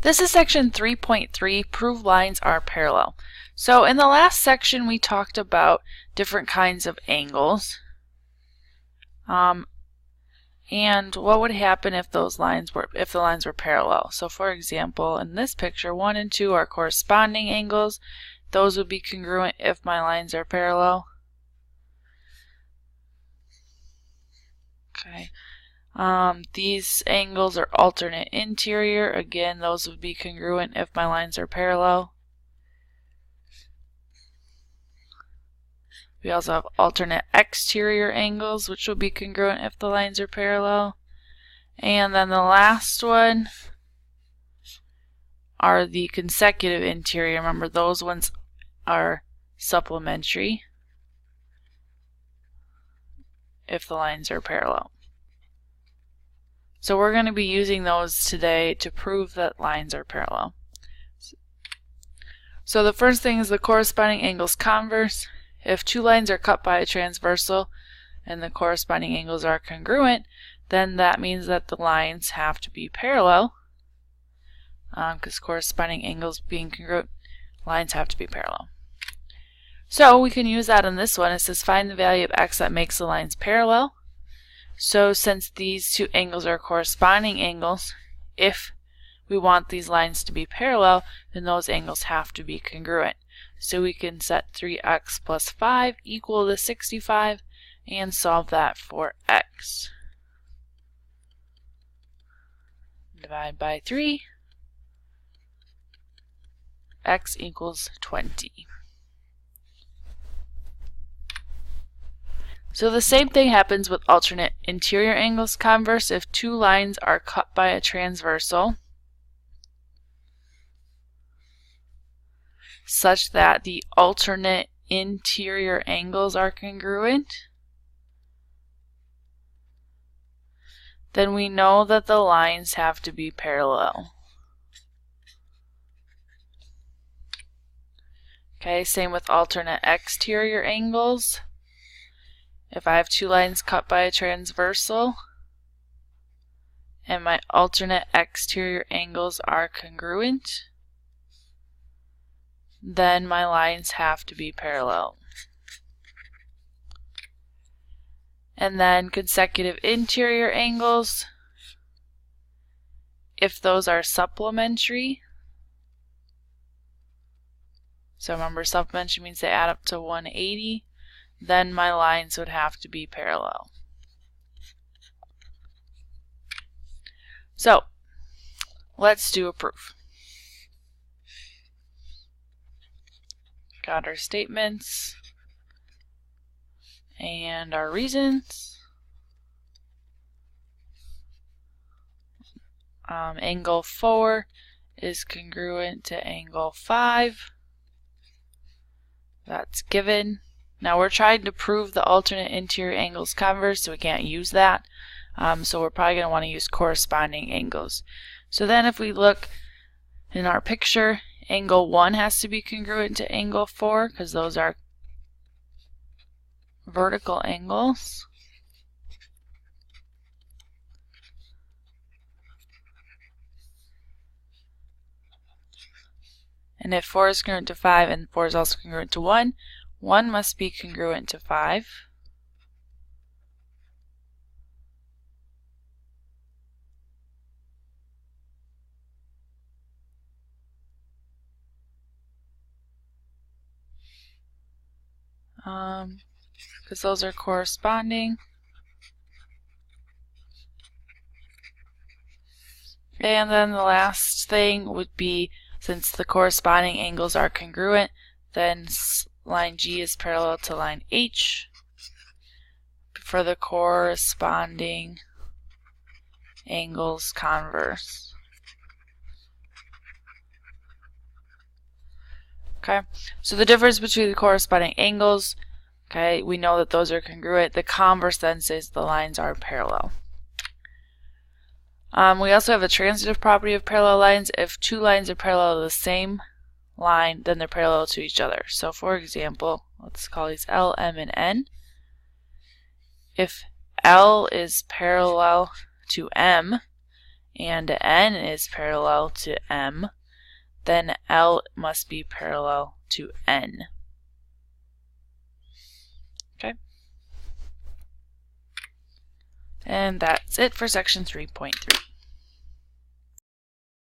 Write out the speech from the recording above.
This is section 3.3, prove lines are parallel. So in the last section we talked about different kinds of angles. And what would happen if the lines were parallel. So for example, in this picture, 1 and 2 are corresponding angles. Those would be congruent if my lines are parallel. Okay. These angles are alternate interior. Again, those would be congruent if my lines are parallel. We also have alternate exterior angles, which will be congruent if the lines are parallel. And then the last one are the consecutive interior. Remember, those ones are supplementary if the lines are parallel. So we're going to be using those today to prove that lines are parallel. So the first thing is the corresponding angles converse. If two lines are cut by a transversal and the corresponding angles are congruent, then that means that the lines have to be parallel. Because corresponding angles being congruent, lines have to be parallel. So we can use that in this one. It says find the value of x that makes the lines parallel. So since these two angles are corresponding angles, if we want these lines to be parallel, then those angles have to be congruent. So we can set 3x plus 5 equal to 65 and solve that for x. Divide by 3. X equals 20. So the same thing happens with alternate interior angles converse. If two lines are cut by a transversal such that the alternate interior angles are congruent, then we know that the lines have to be parallel. Okay, same with alternate exterior angles. If I have two lines cut by a transversal and my alternate exterior angles are congruent, then my lines have to be parallel. And then consecutive interior angles, if those are supplementary, so remember supplementary means they add up to 180, then my lines would have to be parallel. So let's do a proof. Got our statements and our reasons. Angle 4 is congruent to angle 5. That's given. Now we're trying to prove the alternate interior angles converse, so we can't use that. So we're probably going to want to use corresponding angles. So then if we look in our picture, angle 1 has to be congruent to angle 4 because those are vertical angles. And if 4 is congruent to 5 and 4 is also congruent to 1, 1 must be congruent to 5. Because those are corresponding. And then the last thing would be, since the corresponding angles are congruent, then line G is parallel to line H for the corresponding angles converse. Okay, so the difference between the corresponding angles, okay, we know that those are congruent. The converse then says the lines are parallel. We also have a transitive property of parallel lines. If two lines are parallel to the same line, then they're parallel to each other. So for example, let's call these L, M, and N. If L is parallel to M and N is parallel to M, then L must be parallel to N. Okay. And that's it for section 3.3.